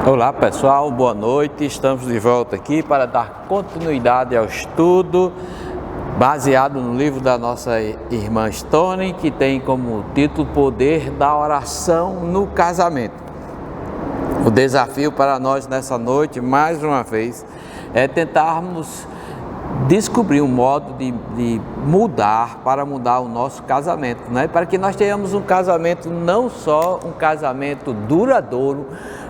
Olá pessoal, boa noite. Estamos de volta aqui para dar continuidade ao estudo baseado no livro da nossa irmã Stone, que tem como título Poder da Oração no Casamento. O desafio para nós nessa noite, mais uma vez, é tentarmos descobrir um modo de mudar o nosso casamento, né? Para que nós tenhamos um casamento, não só um casamento duradouro,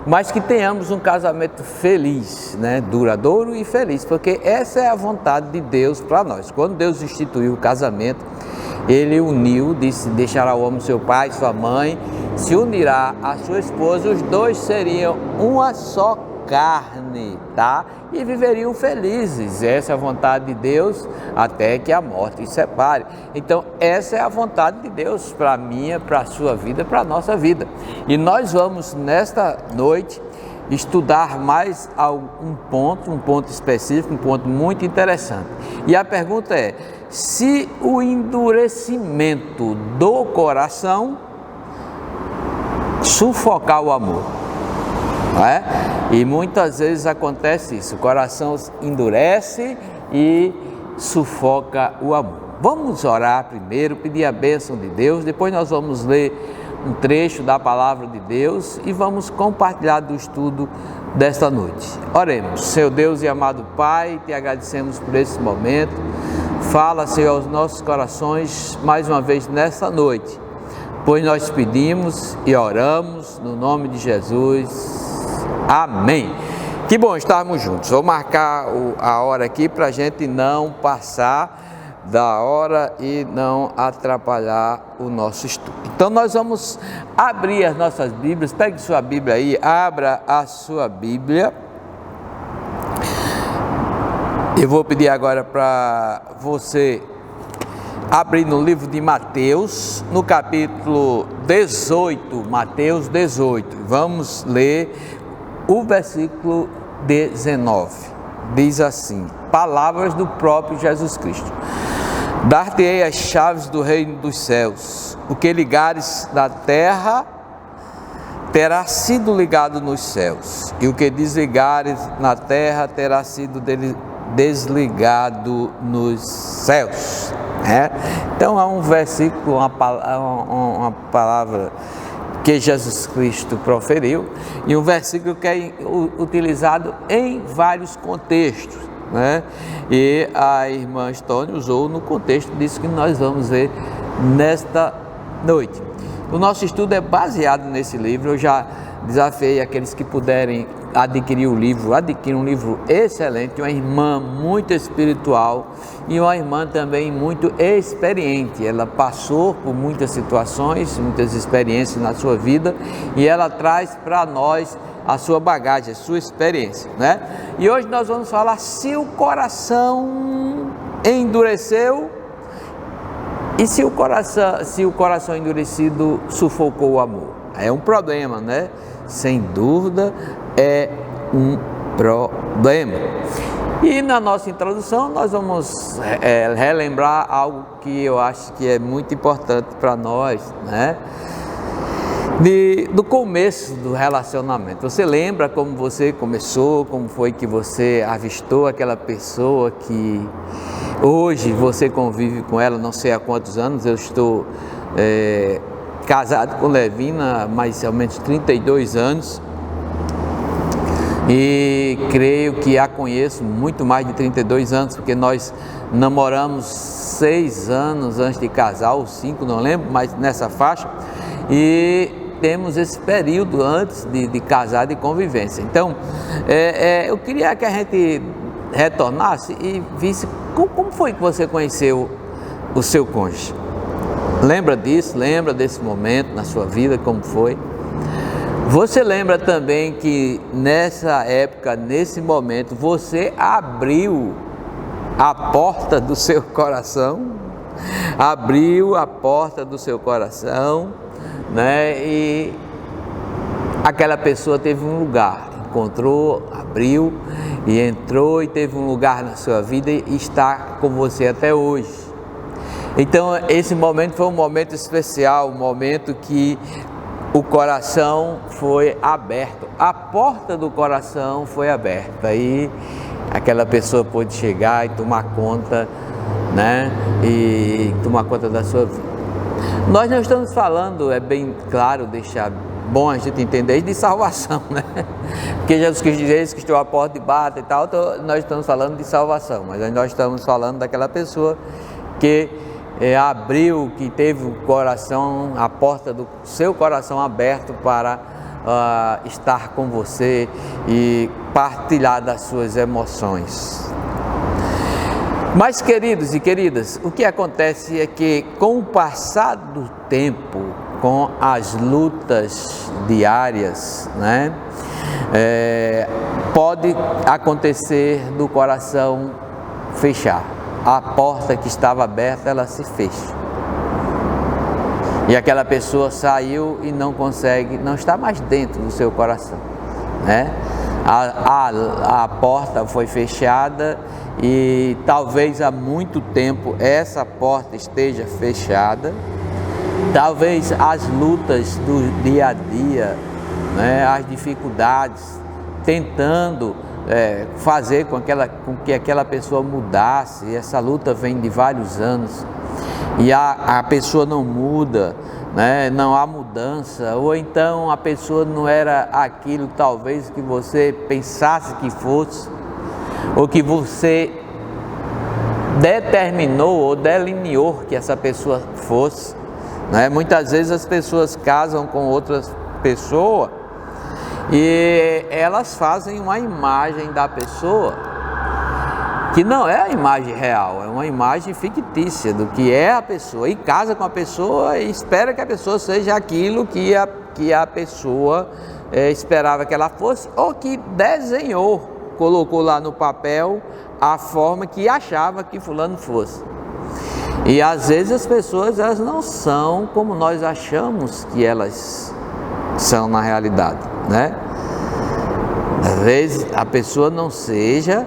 mas que tenhamos um casamento feliz, né? Duradouro e feliz, porque essa é a vontade de Deus para nós. Quando Deus instituiu o casamento, Ele uniu, disse: deixará o homem seu pai e sua mãe, se unirá a sua esposa, os dois seriam uma só carne, tá? E viveriam felizes. Essa é a vontade de Deus, até que a morte os separe. Então essa é a vontade de Deus para a minha, para a sua vida, para a nossa vida. E nós vamos nesta noite estudar mais um ponto específico, um ponto muito interessante. E a pergunta é: se o endurecimento do coração sufocar o amor? Não é? E muitas vezes acontece isso, o coração endurece e sufoca o amor. Vamos orar primeiro, pedir a bênção de Deus, depois nós vamos ler um trecho da palavra de Deus e vamos compartilhar do estudo desta noite. Oremos. Seu Deus e amado Pai, te agradecemos por esse momento. Fala, Senhor, aos nossos corações mais uma vez nessa noite, pois nós pedimos e oramos no nome de Jesus. Amém. Que bom estarmos juntos. Vou marcar a hora aqui para a gente não passar da hora e não atrapalhar o nosso estudo. Então nós vamos abrir as nossas Bíblias. Pegue sua Bíblia aí, abra a sua Bíblia. Eu vou pedir agora para você abrir no livro de Mateus, no capítulo 18, Mateus 18. Vamos ler o versículo 19, diz assim: palavras do próprio Jesus Cristo: dar-te-ei as chaves do reino dos céus, o que ligares na terra terá sido ligado nos céus, e o que desligares na terra terá sido desligado nos céus. Então é um versículo, uma palavra que Jesus Cristo proferiu, e um versículo que é utilizado em vários contextos, né? E a irmã Stone usou no contexto disso que nós vamos ver nesta noite. O nosso estudo é baseado nesse livro. Eu já desafiei aqueles que puderem adquirir o livro, adquirir um livro excelente, uma irmã muito espiritual e uma irmã também muito experiente. Ela passou por muitas situações, muitas experiências na sua vida, e ela traz para nós a sua bagagem, a sua experiência, né? E hoje nós vamos falar se o coração endureceu e se o coração endurecido sufocou o amor. É um problema, né? Sem dúvida é um problema. E na nossa introdução nós vamos relembrar algo que eu acho que é muito importante para nós, né? Do começo do relacionamento. Você lembra como você começou, como foi que você avistou aquela pessoa que hoje você convive com ela, não sei há quantos anos. Eu estou casado com Levina há mais ou menos 32 anos e creio que a conheço muito mais de 32 anos, porque nós namoramos 6 anos antes de casar, ou 5, não lembro, mas nessa faixa, e temos esse período antes de casar, de convivência. Então eu queria que a gente retornasse e visse como foi que você conheceu o seu cônjuge. Lembra disso? Lembra desse momento na sua vida, como foi? Você lembra também que nessa época, nesse momento, você abriu a porta do seu coração? Abriu a porta do seu coração, né? E aquela pessoa teve um lugar, encontrou, abriu e entrou e teve um lugar na sua vida e está com você até hoje. Então esse momento foi um momento especial, um momento que o coração foi aberto, a porta do coração foi aberta, aí aquela pessoa pôde chegar e tomar conta, né? E tomar conta da sua vida. Nós não estamos falando, é bem claro, deixar bom a gente entender, de salvação, né? Porque Jesus Cristo estou à porta e bate e tal, então nós estamos falando de salvação, mas nós estamos falando daquela pessoa que abriu, que teve o coração, a porta do seu coração aberto para estar com você e partilhar das suas emoções. Mas, queridos e queridas, o que acontece é que com o passar do tempo, com as lutas diárias, né, pode acontecer do coração fechar. A porta que estava aberta, ela se fecha. E aquela pessoa saiu e não consegue, não está mais dentro do seu coração, né? A porta foi fechada e talvez há muito tempo essa porta esteja fechada. Talvez as lutas do dia a dia, né, as dificuldades, tentando fazer com que aquela pessoa mudasse, e essa luta vem de vários anos, e a pessoa não muda, né, não há mudança, ou então a pessoa não era aquilo talvez que você pensasse que fosse, ou que você determinou ou delineou que essa pessoa fosse, né? Muitas vezes as pessoas casam com outras pessoas e elas fazem uma imagem da pessoa que não é a imagem real, é uma imagem fictícia do que é a pessoa, e casa com a pessoa e espera que a pessoa seja aquilo que a pessoa esperava que ela fosse, ou que desenhou, colocou lá no papel a forma que achava que fulano fosse. E às vezes as pessoas, elas não são como nós achamos que elas são na realidade, né? Às vezes a pessoa não seja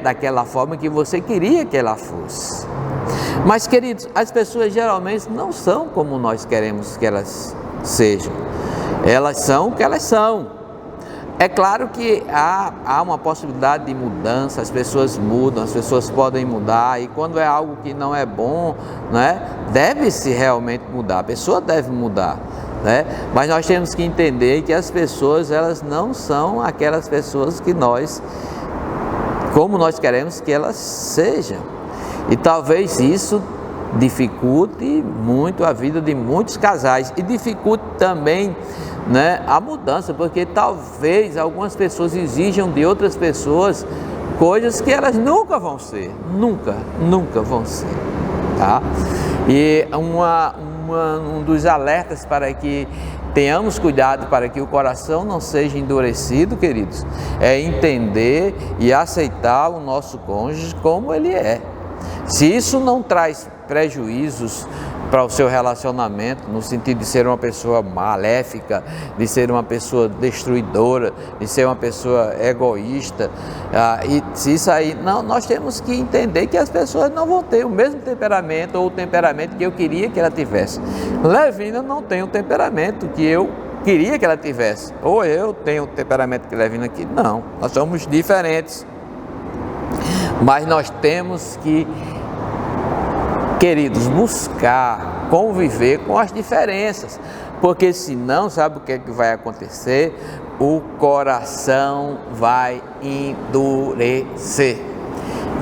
daquela forma que você queria que ela fosse. Mas, queridos, as pessoas geralmente não são como nós queremos que elas sejam. Elas são o que elas são. É claro que há uma possibilidade de mudança, as pessoas mudam, as pessoas podem mudar, e quando é algo que não é bom, né, deve-se realmente mudar, a pessoa deve mudar, né? Mas nós temos que entender que as pessoas, elas não são aquelas pessoas que como nós queremos que elas sejam, e talvez isso dificulte muito a vida de muitos casais, e dificulte também, né, a mudança, porque talvez algumas pessoas exijam de outras pessoas coisas que elas nunca vão ser, nunca vão ser, tá? E um dos alertas para que tenhamos cuidado para que o coração não seja endurecido, queridos, é entender e aceitar o nosso cônjuge como ele é. Se isso não traz prejuízos para o seu relacionamento, no sentido de ser uma pessoa maléfica, de ser uma pessoa destruidora, de ser uma pessoa egoísta, e se isso aí, não, nós temos que entender que as pessoas não vão ter o mesmo temperamento ou o temperamento que eu queria que ela tivesse. Levina não tem o temperamento que eu queria que ela tivesse, ou eu tenho o temperamento que Levina aqui, não, nós somos diferentes, mas nós temos que, queridos, buscar conviver com as diferenças, porque senão, sabe o que é que vai acontecer? O coração vai endurecer,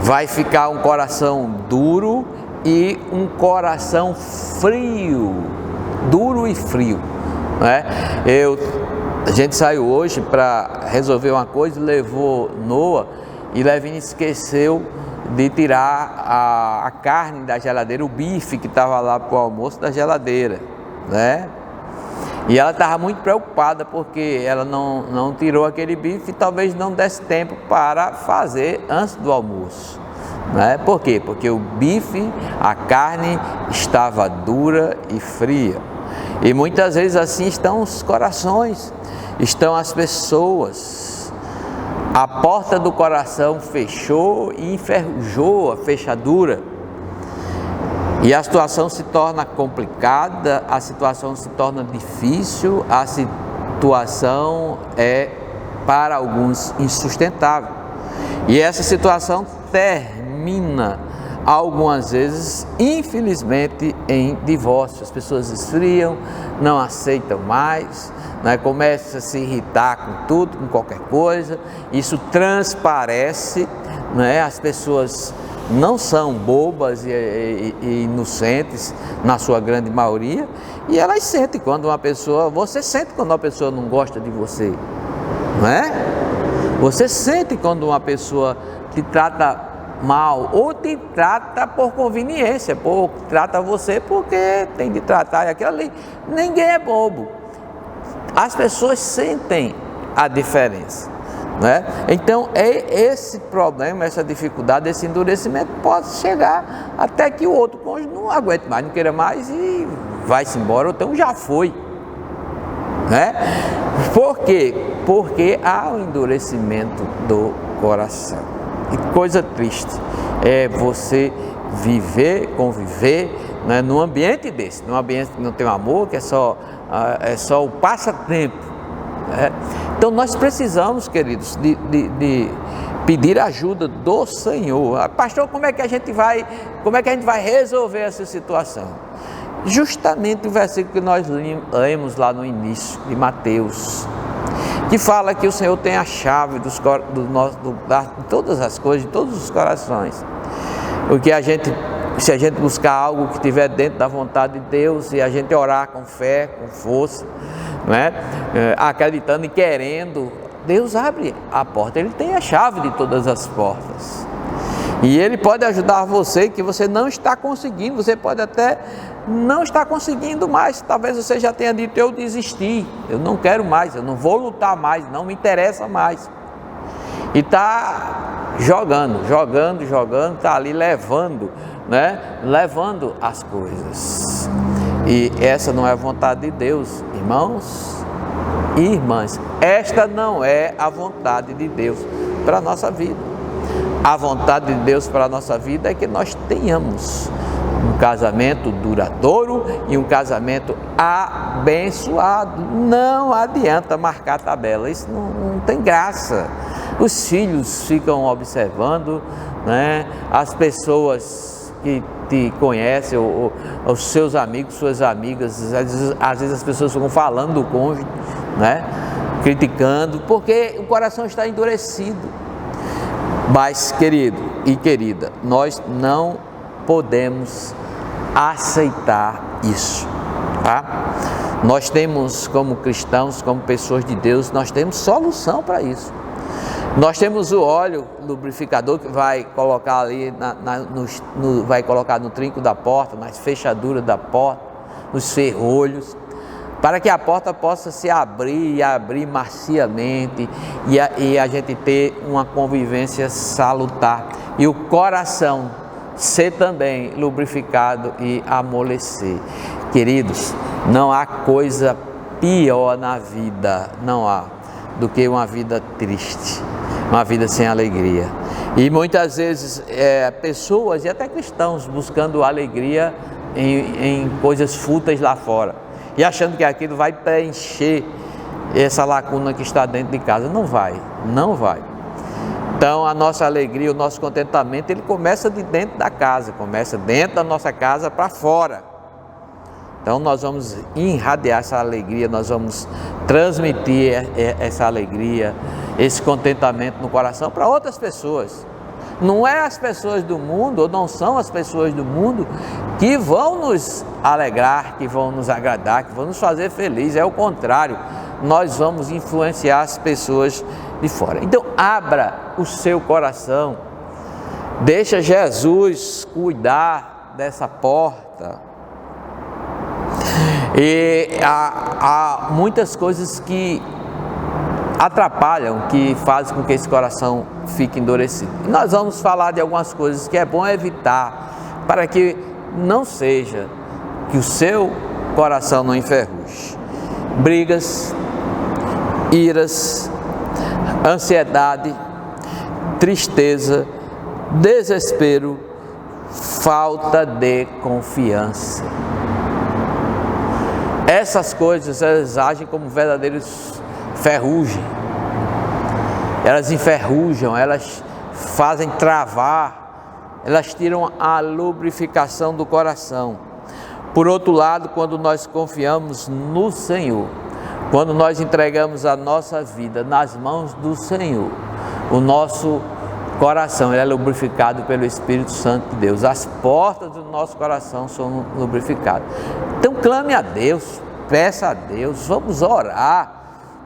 vai ficar um coração duro e um coração frio, duro e frio, né? A gente saiu hoje para resolver uma coisa, levou Noah, e Levina esqueceu de tirar a carne da geladeira, o bife que estava lá para o almoço da geladeira, né? E ela estava muito preocupada porque ela não tirou aquele bife e talvez não desse tempo para fazer antes do almoço, né? Por quê? Porque o bife, a carne estava dura e fria. E muitas vezes assim estão os corações, estão as pessoas. A porta do coração fechou e enferrujou a fechadura. E a situação se torna complicada, a situação se torna difícil, a situação é, para alguns, insustentável. E essa situação termina, algumas vezes, infelizmente, em divórcio. As pessoas esfriam, não aceitam mais, né? Começam a se irritar com tudo, com qualquer coisa. Isso transparece, né? As pessoas não são bobas e inocentes, na sua grande maioria, e elas sentem quando uma pessoa, você sente quando uma pessoa não gosta de você, não é? Você sente quando uma pessoa te trata mal, ou te trata por conveniência, ou trata você porque tem de tratar aquilo ali. Ninguém é bobo. As pessoas sentem a diferença, né? Então esse problema, essa dificuldade, esse endurecimento pode chegar até que o outro cônjuge não aguente mais, não queira mais e vai-se embora, ou então já foi, né? Por quê? Porque há o endurecimento do coração. E coisa triste é você viver, conviver, né, num ambiente desse, num ambiente que não tem amor, que é só o passatempo, né? Então nós precisamos, queridos, de pedir ajuda do Senhor. Pastor, como é que a gente vai resolver essa situação? Justamente o versículo que nós lemos lá no início de Mateus, que fala que o Senhor tem a chave de todas as coisas, de todos os corações. Porque se a gente buscar algo que estiver dentro da vontade de Deus, e a gente orar com fé, com força, né? Acreditando e querendo, Deus abre a porta. Ele tem a chave de todas as portas. E Ele pode ajudar você que você não está conseguindo. Você pode até não estar conseguindo mais. Talvez você já tenha dito: eu desisti, eu não quero mais, eu não vou lutar mais, não me interessa mais. E está jogando, está ali levando, né? Levando as coisas. E essa não é a vontade de Deus, irmãos e irmãs. Esta não é a vontade de Deus para a nossa vida. A vontade de Deus para a nossa vida é que nós tenhamos um casamento duradouro e um casamento abençoado. Não adianta marcar tabela, isso não tem graça. Os filhos ficam observando, né? As pessoas que te conhecem, ou os seus amigos, suas amigas, às vezes as pessoas ficam falando do cônjuge, né? Criticando, porque o coração está endurecido. Mas, querido e querida, nós não podemos aceitar isso, tá? Nós temos, como cristãos, como pessoas de Deus, nós temos solução para isso. Nós temos o óleo lubrificador que vai colocar ali, vai colocar no trinco da porta, nas fechaduras da porta, nos ferrolhos, para que a porta possa se abrir e abrir maciamente, e a gente ter uma convivência salutar, e o coração ser também lubrificado e amolecer. Queridos, não há coisa pior na vida, não há, do que uma vida triste, uma vida sem alegria. E muitas vezes pessoas e até cristãos buscando alegria em coisas fúteis lá fora, e achando que aquilo vai preencher essa lacuna que está dentro de casa. Não vai. Então a nossa alegria, o nosso contentamento, ele começa de dentro da casa, começa dentro da nossa casa para fora. Então nós vamos irradiar essa alegria, nós vamos transmitir essa alegria, esse contentamento no coração para outras pessoas. Não é as pessoas do mundo, ou não são as pessoas do mundo que vão nos alegrar, que vão nos agradar, que vão nos fazer felizes. É o contrário, nós vamos influenciar as pessoas de fora. Então abra o seu coração, deixa Jesus cuidar dessa porta. E há muitas coisas que atrapalham, que fazem com que esse coração fique endurecido. E nós vamos falar de algumas coisas que é bom evitar, para que não seja, que o seu coração não enferruje. Brigas, iras, ansiedade, tristeza, desespero, falta de confiança. Essas coisas, elas agem como verdadeiros ferrugem. Elas enferrujam, elas fazem travar, elas tiram a lubrificação do coração. Por outro lado, quando nós confiamos no Senhor, quando nós entregamos a nossa vida nas mãos do Senhor, o nosso coração é lubrificado pelo Espírito Santo de Deus. As portas do nosso coração são lubrificadas. Então clame a Deus, peça a Deus, vamos orar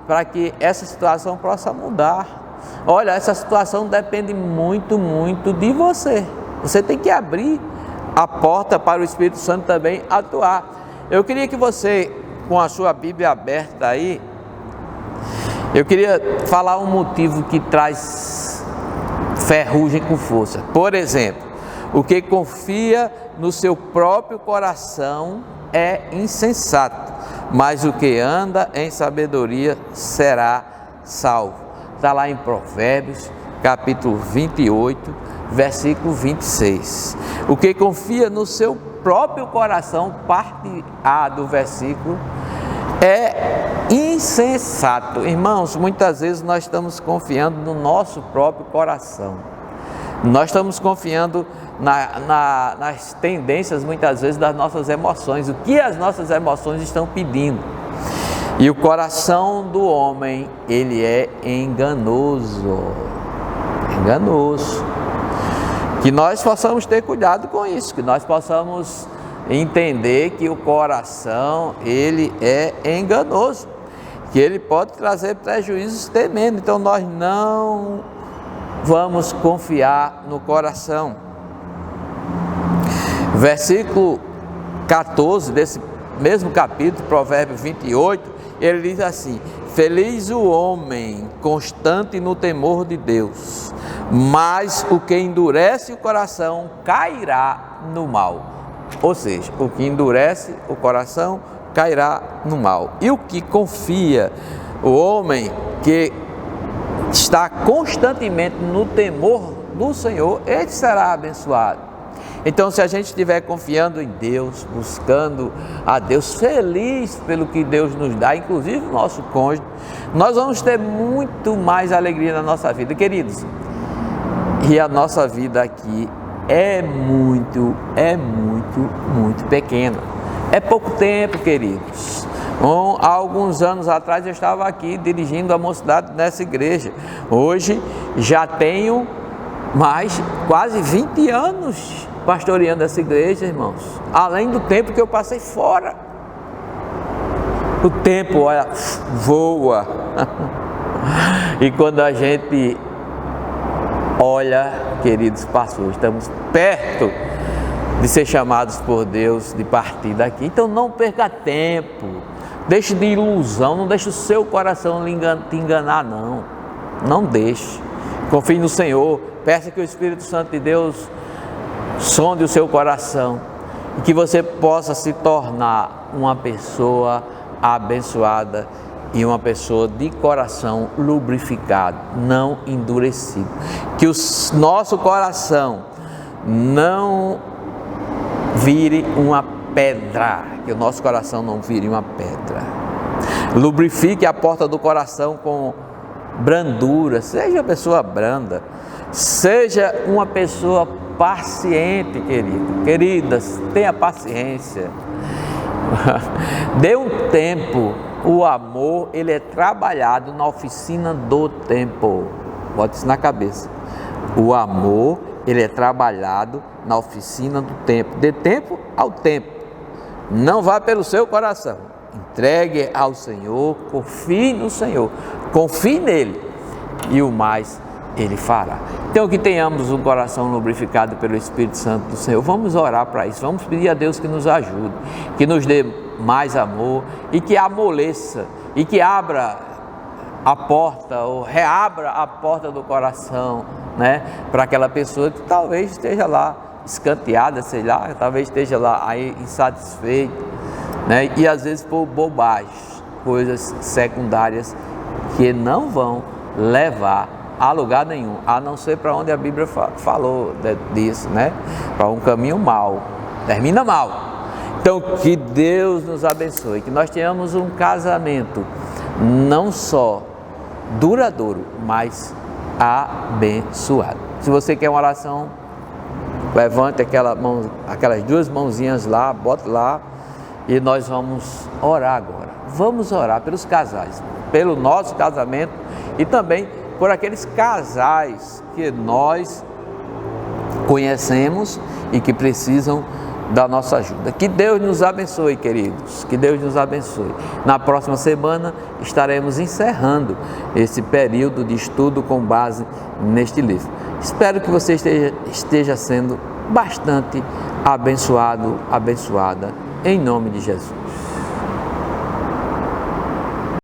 para que essa situação possa mudar. Olha, essa situação depende muito, muito de você. Você tem que abrir a porta para o Espírito Santo também atuar. Eu queria que você, com a sua Bíblia aberta aí, eu queria falar um motivo que traz ferrugem com força. Por exemplo, o que confia no seu próprio coração é insensato, mas o que anda em sabedoria será salvo. Está lá em Provérbios, capítulo 28, versículo 26. O que confia no seu próprio coração, parte A do versículo, é insensato. Irmãos, muitas vezes nós estamos confiando no nosso próprio coração. Nós estamos confiando nas tendências, muitas vezes, das nossas emoções, o que as nossas emoções estão pedindo. E o coração do homem, ele é enganoso. Enganoso. Que nós possamos ter cuidado com isso, que nós possamos entender que o coração, ele é enganoso, que ele pode trazer prejuízos tremendos. Então nós não vamos confiar no coração. Versículo 14 desse mesmo capítulo, Provérbios 28, ele diz assim: feliz o homem constante no temor de Deus, mas o que endurece o coração cairá no mal. Ou seja, o que endurece o coração cairá no mal. E o que confia, o homem que está constantemente no temor do Senhor, ele será abençoado. Então, se a gente estiver confiando em Deus, buscando a Deus, feliz pelo que Deus nos dá, inclusive o nosso cônjuge, nós vamos ter muito mais alegria na nossa vida, queridos. E a nossa vida aqui é muito pequena. É pouco tempo, queridos. Há alguns anos atrás eu estava aqui dirigindo a mocidade nessa igreja. Hoje já tenho mais quase 20 anos pastoreando essa igreja, irmãos. Além do tempo que eu passei fora. O tempo, olha, voa. E quando a gente olha, queridos pastores, estamos perto de ser chamados por Deus, de partir daqui. Então não perca tempo, deixe de ilusão, não deixe o seu coração te enganar, não deixe. Confie no Senhor, peça que o Espírito Santo de Deus sonde o seu coração e que você possa se tornar uma pessoa abençoada e uma pessoa de coração lubrificado, não endurecido. Que o nosso coração não vire uma pedra, que o nosso coração não vire uma pedra. Lubrifique a porta do coração com brandura, seja uma pessoa branda, seja uma pessoa paciente, querido. Queridas, tenha paciência. Dê um tempo. O amor, ele é trabalhado na oficina do tempo. Bote isso na cabeça. O amor, ele é trabalhado na oficina do tempo. Dê tempo ao tempo. Não vá pelo seu coração. Entregue ao Senhor, confie no Senhor. Confie nele e o mais ele fará. Então que tenhamos um coração lubrificado pelo Espírito Santo do Senhor. Vamos orar para isso. Vamos pedir a Deus que nos ajude, que nos dê mais amor e que amoleça e que abra a porta ou reabra a porta do coração, né, para aquela pessoa que talvez esteja lá escanteada, sei lá, talvez esteja lá aí insatisfeita, né, e às vezes por bobagens, coisas secundárias que não vão levar a lugar nenhum, a não ser para onde a Bíblia falou disso, né? Para um caminho mau, termina mal. Então, que Deus nos abençoe, que nós tenhamos um casamento não só duradouro, mas abençoado. Se você quer uma oração, levante aquelas duas mãozinhas lá, bota lá, e nós vamos orar agora. Vamos orar pelos casais, pelo nosso casamento e também por aqueles casais que nós conhecemos e que precisam da nossa ajuda. Que Deus nos abençoe, queridos, que Deus nos abençoe. Na próxima semana estaremos encerrando esse período de estudo com base neste livro. Espero que você esteja sendo bastante abençoado, abençoada, em nome de Jesus.